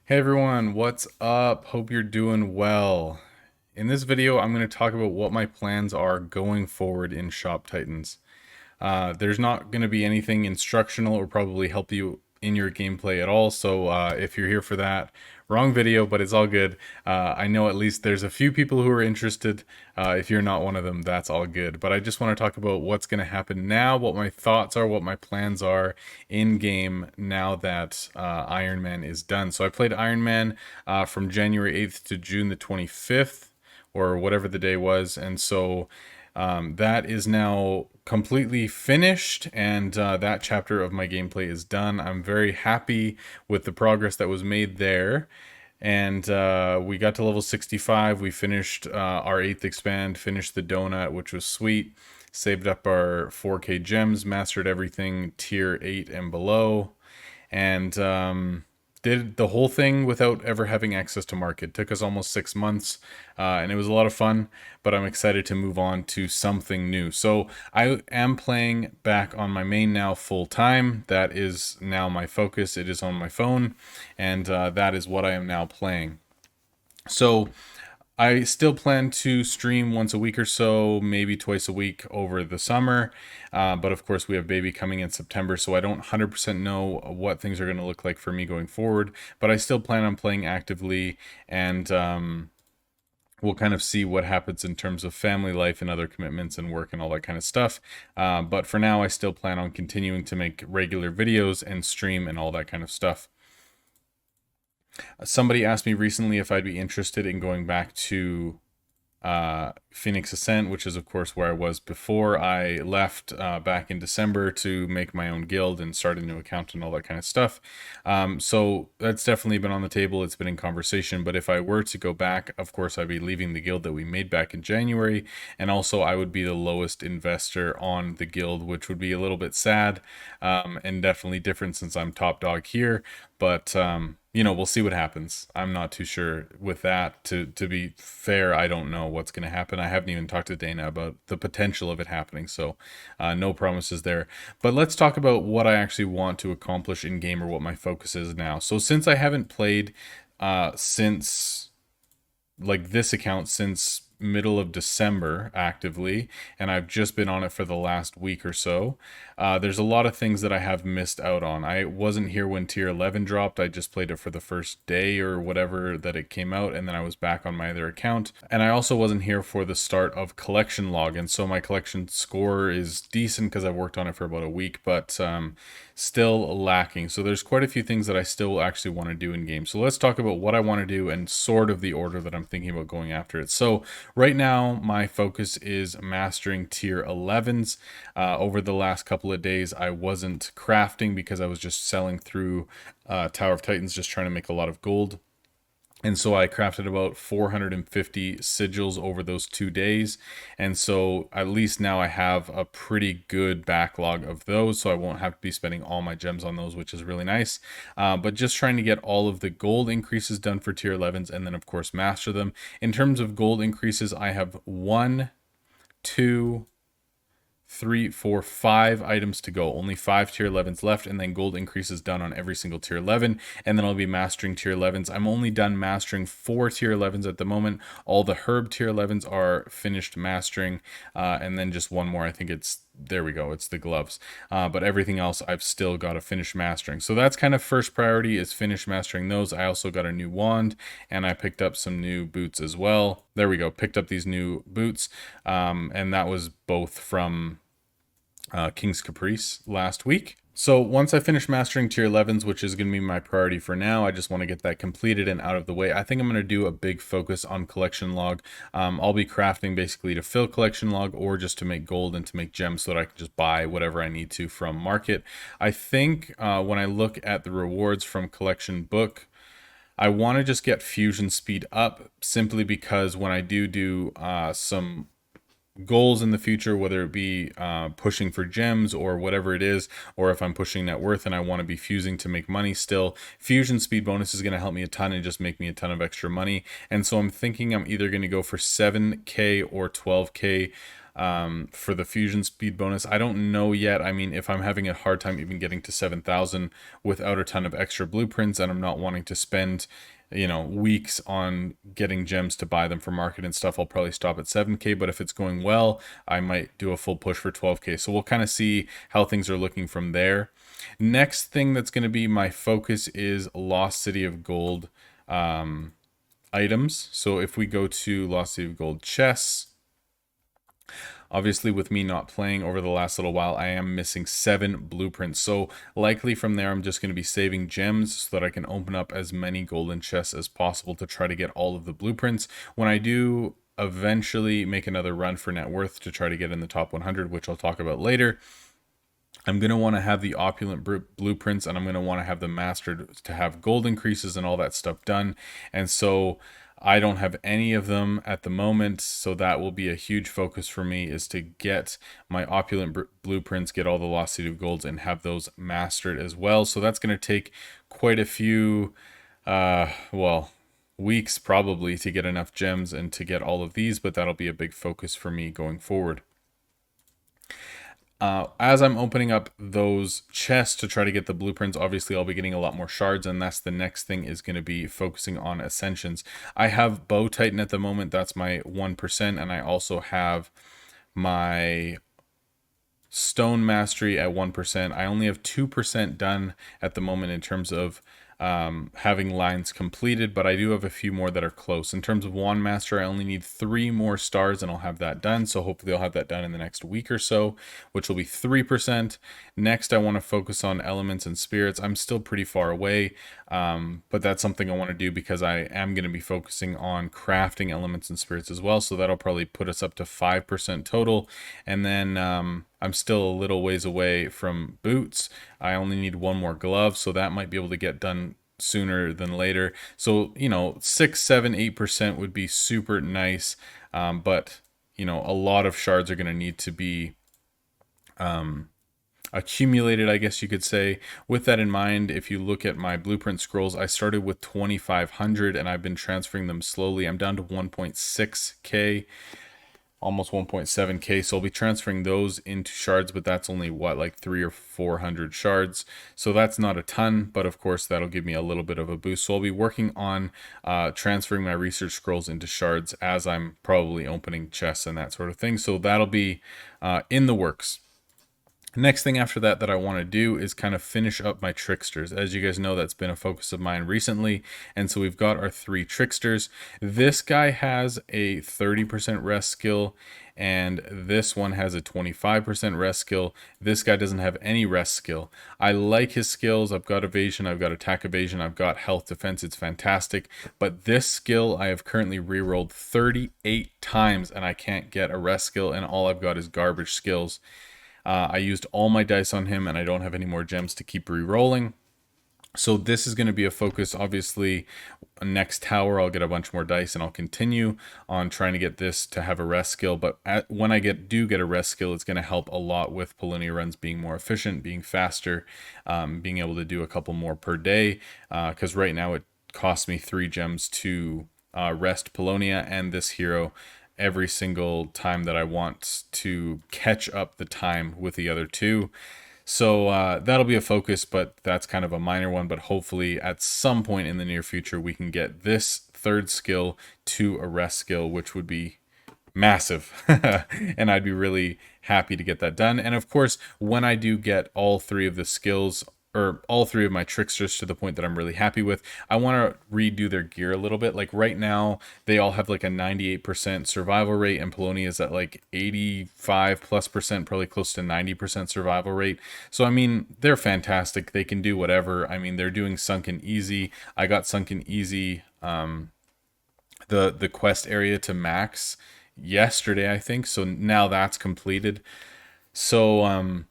Hey everyone, what's up? Hope you're doing well. In this video, I'm going to talk about what my plans are going forward in Shop Titans. There's not going to be anything instructional or probably help you in your gameplay at all. So if you're here for that, wrong video, but it's all good. I know at least there's a few people who are interested. If you're not one of them, that's all good. But I just want to talk about what's going to happen now, what my thoughts are, what my plans are in game now that Ironman is done. So I played Ironman from January 8th to June the 25th, or whatever the day was. And so that is now completely finished, and that chapter of my gameplay is done. I'm very happy with the progress that was made there. And we got to level 65. We finished our 8th expand, finished the donut, which was sweet. Saved up our 4K gems, mastered everything tier 8 and below. And did the whole thing without ever having access to market. Took us almost 6 months, and it was a lot of fun, but I'm excited to move on to something new. So I am playing back on my main now full time. That is now my focus. It is on my phone, and that is what I am now playing. So I still plan to stream once a week or so, maybe twice a week over the summer. But of course, we have baby coming in September, so I don't 100% know what things are going to look like for me going forward. But I still plan on playing actively, and we'll kind of see what happens in terms of family life and other commitments and work and all that kind of stuff. But for now, I still plan on continuing to make regular videos and stream and all that kind of stuff. Somebody asked me recently if I'd be interested in going back to Phoenix Ascent, which is of course where I was before I left back in December to make my own guild and start a new account and all that kind of stuff. So that's definitely been on the table. It's been in conversation. But if I were to go back, of course, I'd be leaving the guild that we made back in January. And also I would be the lowest investor on the guild, which would be a little bit sad and definitely different since I'm top dog here. But we'll see what happens. I'm not too sure with that. To be fair, I don't know what's going to happen. I haven't even talked to Dana about the potential of it happening, so no promises there. But let's talk about what I actually want to accomplish in game, or what my focus is now. So since I haven't played since like this account since middle of December actively, and I've just been on it for the last week or so. There's a lot of things that I have missed out on. I wasn't here when tier 11 dropped. I just played it for the first day or whatever that it came out, and then I was back on my other account. And I also wasn't here for the start of collection log, and so my collection score is decent because I've worked on it for about a week, but still lacking. So there's quite a few things that I still actually want to do in game. So let's talk about what I want to do and sort of the order that I'm thinking about going after it. So right now, my focus is mastering tier 11s. Over the last couple of days, I wasn't crafting because I was just selling through Tower of Titans, just trying to make a lot of gold. And so I crafted about 450 sigils over those 2 days. And so at least now I have a pretty good backlog of those. So I won't have to be spending all my gems on those, which is really nice. But just trying to get all of the gold increases done for tier 11s, and then of course master them. In terms of gold increases, I have 1, 2, 3, 4, 5 items to go. Only 5 tier 11s left, and then gold increases done on every single tier 11. And then I'll be mastering tier 11s. I'm only done mastering 4 tier 11s at the moment. All the herb tier 11s are finished mastering, and then just one more. I think it's there we go. It's the gloves. But everything else I've still got to finish mastering. So that's kind of first priority, is finish mastering those. I also got a new wand, and I picked up some new boots as well. There we go. Picked up these new boots. And that was both from King's Caprice last week. So once I finish mastering tier 11s, which is going to be my priority for now, I just want to get that completed and out of the way. I think I'm going to do a big focus on collection log. I'll be crafting basically to fill collection log, or just to make gold and to make gems so that I can just buy whatever I need to from market. I think when I look at the rewards from collection book, I want to just get fusion speed up, simply because when I do some goals in the future, whether it be pushing for gems or whatever it is, or if I'm pushing net worth and I want to be fusing to make money still, fusion speed bonus is going to help me a ton and just make me a ton of extra money. And so I'm thinking I'm either going to go for 7k or 12k for the fusion speed bonus. I don't know yet. I mean, if I'm having a hard time even getting to 7,000 without a ton of extra blueprints, and I'm not wanting to spend, weeks on getting gems to buy them for market and stuff, I'll probably stop at 7k. But if it's going well, I might do a full push for 12k. So we'll kind of see how things are looking from there. Next thing that's going to be my focus is Lost City of Gold items. So if we go to Lost City of Gold chests, obviously with me not playing over the last little while, I am missing 7 blueprints. So likely from there, I'm just going to be saving gems so that I can open up as many golden chests as possible to try to get all of the blueprints. When I do eventually make another run for net worth to try to get in the top 100, which I'll talk about later, I'm going to want to have the opulent blueprints, and I'm going to want to have them mastered to have gold increases and all that stuff done. And so I don't have any of them at the moment. So that will be a huge focus for me, is to get my opulent blueprints, get all the Lost City of Golds, and have those mastered as well. So that's going to take quite a few, weeks probably to get enough gems and to get all of these, but that'll be a big focus for me going forward. As I'm opening up those chests to try to get the blueprints, obviously I'll be getting a lot more shards, and that's the next thing, is going to be focusing on Ascensions. I have Bow Titan at the moment, that's my 1%, and I also have my Stone Mastery at 1%. I only have 2% done at the moment in terms of having lines completed, but I do have a few more that are close. In terms of Wand Master, I only need 3 more stars and I'll have that done. So hopefully I'll have that done in the next week or so, which will be 3%. Next, I want to focus on Elements and Spirits. I'm still pretty far away, but that's something I want to do because I am going to be focusing on crafting Elements and Spirits as well. So that'll probably put us up to 5% total. And then I'm still a little ways away from boots. I only need 1 more glove, so that might be able to get done sooner than later. So 6, 7, 8% would be super nice, but a lot of shards are going to need to be accumulated, I guess you could say. With that in mind, if you look at my blueprint scrolls, I started with 2,500 and I've been transferring them slowly. I'm down to 1.6k, almost 1.7k, so I'll be transferring those into shards, but that's only like 300 or 400 shards, so that's not a ton, but of course that'll give me a little bit of a boost. So I'll be working on transferring my research scrolls into shards as I'm probably opening chests and that sort of thing, so that'll be in the works. Next thing after that I want to do is kind of finish up my tricksters. As you guys know, that's been a focus of mine recently. And so we've got our 3 tricksters. This guy has a 30% rest skill, and this one has a 25% rest skill. This guy doesn't have any rest skill. I like his skills. I've got evasion, I've got attack evasion, I've got health defense. It's fantastic. But this skill I have currently rerolled 38 times and I can't get a rest skill, and all I've got is garbage skills. I used all my dice on him and I don't have any more gems to keep re-rolling. So this is going to be a focus. Obviously, next tower, I'll get a bunch more dice and I'll continue on trying to get this to have a rest skill. But when I do get a rest skill, it's going to help a lot with Polonia runs being more efficient, being faster, being able to do a couple more per day. Because right now it costs me 3 gems to rest Polonia and this hero every single time that I want to catch up the time with the other 2. So that'll be a focus, but that's kind of a minor one. But hopefully at some point in the near future, we can get this 3rd skill to a rest skill, which would be massive. And I'd be really happy to get that done. And of course, when I do get all 3 of the skills, or all 3 of my tricksters to the point that I'm really happy with, I want to redo their gear a little bit. Like right now, they all have like a 98% survival rate, and Polonia is at like 85+%, probably close to 90% survival rate. So I mean, they're fantastic. They can do whatever. I mean, they're doing Sunken Easy. I got Sunken Easy, the quest area to max yesterday, I think. So now that's completed. So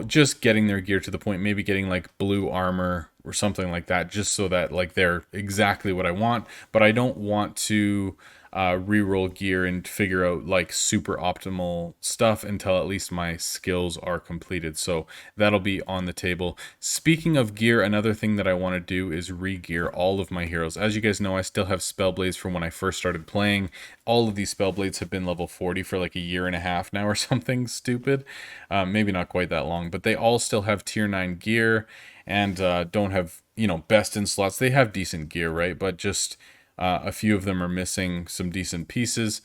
just getting their gear to the point, maybe getting like blue armor or something like that, just so that like they're exactly what I want. But I don't want to re-roll gear and figure out like super optimal stuff until at least my skills are completed. So that'll be on the table. Speaking of gear, another thing that I want to do is re-gear all of my heroes. As you guys know, I still have spell blades from when I first started playing. All of these spell blades have been level 40 for like a year and a half now or something stupid. Maybe not quite that long, but they all still have tier 9 gear and don't have, best in slots. They have decent gear, right? But just a few of them are missing some decent pieces.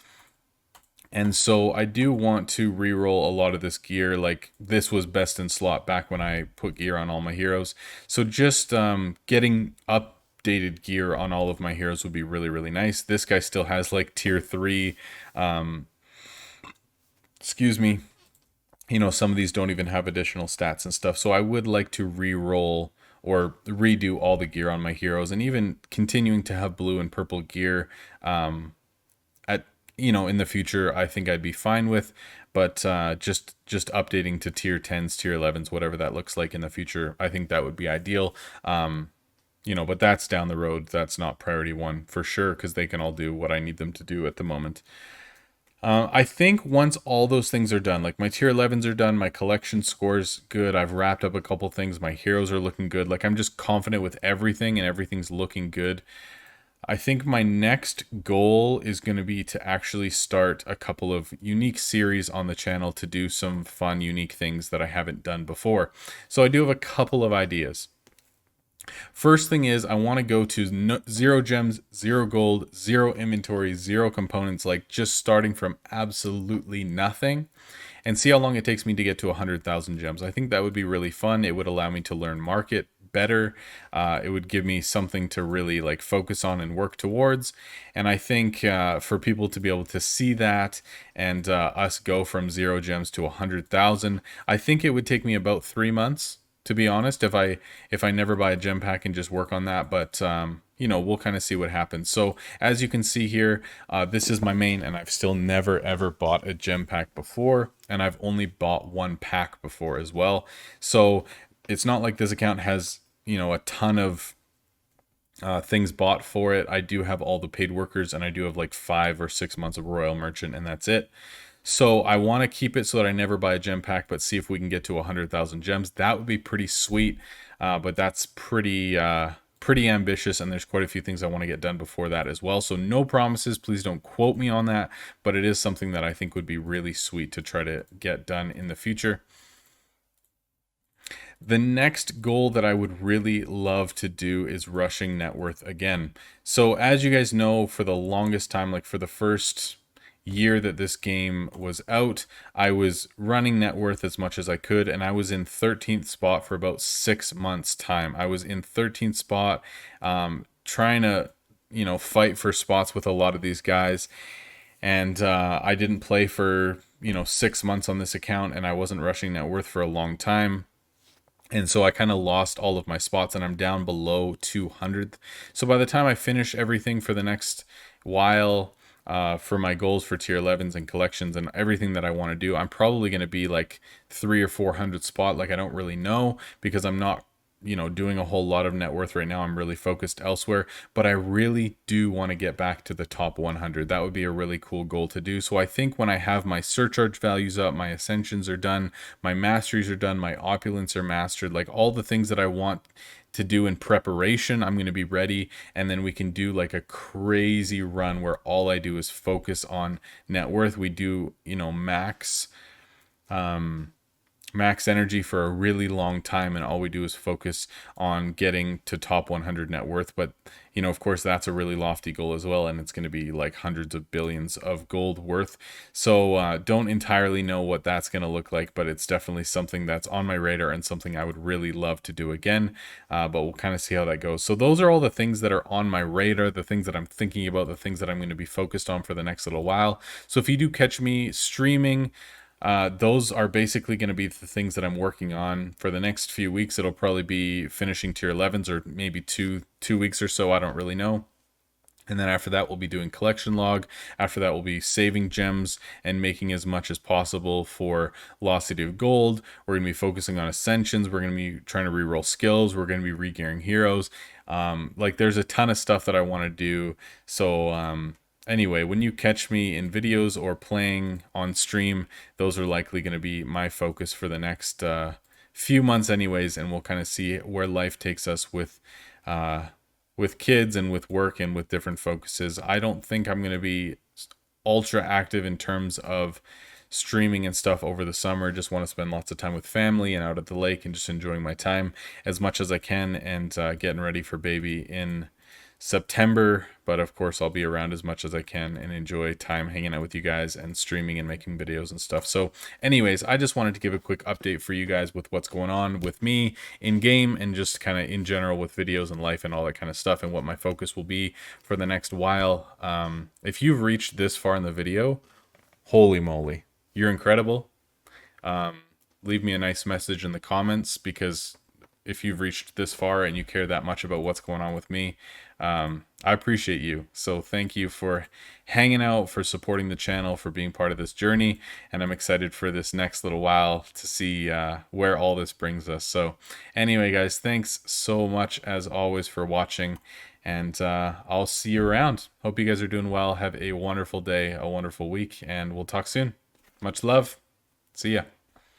And so I do want to re-roll a lot of this gear. Like this was best in slot back when I put gear on all my heroes. So just getting updated gear on all of my heroes would be really, really nice. This guy still has like tier 3. Excuse me. Some of these don't even have additional stats and stuff. So I would like to re-roll or redo all the gear on my heroes, and even continuing to have blue and purple gear at in the future, I think I'd be fine with. But just updating to tier 10s, tier 11s, whatever that looks like in the future, I think that would be ideal. But that's down the road. That's not priority one for sure, because they can all do what I need them to do at the moment. I think once all those things are done, like my tier 11s are done, my collection score's good, I've wrapped up a couple things, my heroes are looking good, like I'm just confident with everything and everything's looking good. I think my next goal is going to be to actually start a couple of unique series on the channel to do some fun, unique things that I haven't done before. So I do have a couple of ideas. First thing is I want to go to 0 gems, 0 gold, 0 inventory, 0 components, like just starting from absolutely nothing, and see how long it takes me to get to 100,000 gems. I think that would be really fun. It would allow me to learn market better. It would give me something to really like focus on and work towards. And I think for people to be able to see that and us go from 0 gems to 100,000, I think it would take me about 3 months, to be honest, if I never buy a gem pack and just work on that. But we'll kind of see what happens. So as you can see here, this is my main, and I've still never ever bought a gem pack before, and I've only bought one pack before as well. So it's not like this account has a ton of things bought for it. I do have all the paid workers, and I do have like 5 or 6 months of Royal Merchant, and that's it. So I want to keep it so that I never buy a gem pack, but see if we can get to 100,000 gems. That would be pretty sweet, but that's pretty ambitious, and there's quite a few things I want to get done before that as well. So no promises, please don't quote me on that, but it is something that I think would be really sweet to try to get done in the future. The next goal that I would really love to do is rushing net worth again. So as you guys know, for the longest time, like for the first year that this game was out, I was running net worth as much as I could, and I was in 13th spot for about 6 months time. I was in 13th spot, trying to fight for spots with a lot of these guys, and I didn't play for 6 months on this account, and I wasn't rushing net worth for a long time. And so I kind of lost all of my spots, and I'm down below 200th. So by the time I finish everything for the next while, for my goals for tier 11s and collections and everything that I want to do, I'm probably going to be like 300 or 400 spot. Like I don't really know, because I'm not doing a whole lot of net worth right now. I'm really focused elsewhere, but I really do want to get back to the top 100. That would be a really cool goal to do. So I think when I have my surcharge values up, my ascensions are done, my masteries are done, my opulence are mastered, like all the things that I want to do in preparation, I'm going to be ready, and then we can do like a crazy run where all I do is focus on net worth. We do max energy for a really long time, and all we do is focus on getting to top 100 net worth. But of course that's a really lofty goal as well, and it's going to be like hundreds of billions of gold worth. So don't entirely know what that's going to look like, but it's definitely something that's on my radar and something I would really love to do again. But we'll kind of see how that goes. So those are all the things that are on my radar, the things that I'm thinking about, the things that I'm going to be focused on for the next little while. So if you do catch me streaming, those are basically going to be the things that I'm working on for the next few weeks. It'll probably be finishing tier 11s, or maybe two weeks or so. I don't really know. And then after that, we'll be doing collection log. After that, we'll be saving gems and making as much as possible for Lost City of Gold. We're going to be focusing on Ascensions. We're going to be trying to reroll skills. We're going to be regearing heroes. Like, there's a ton of stuff that I want to do. So, anyway, when you catch me in videos or playing on stream, those are likely going to be my focus for the next few months anyways, and we'll kind of see where life takes us with kids and with work and with different focuses. I don't think I'm going to be ultra active in terms of streaming and stuff over the summer. Just want to spend lots of time with family and out at the lake and just enjoying my time as much as I can, and getting ready for baby in September. But of course, I'll be around as much as I can and enjoy time hanging out with you guys and streaming and making videos and stuff. So anyways, I just wanted to give a quick update for you guys with what's going on with me in game and just kind of in general with videos and life and all that kind of stuff, and what my focus will be for the next while. If you've reached this far in the video, holy moly, you're incredible. Leave me a nice message in the comments, because if you've reached this far and you care that much about what's going on with me, I appreciate you. So thank you for hanging out, for supporting the channel, for being part of this journey. And I'm excited for this next little while to see where all this brings us. So anyway, guys, thanks so much as always for watching. And I'll see you around. Hope you guys are doing well. Have a wonderful day, a wonderful week, and we'll talk soon. Much love. See ya.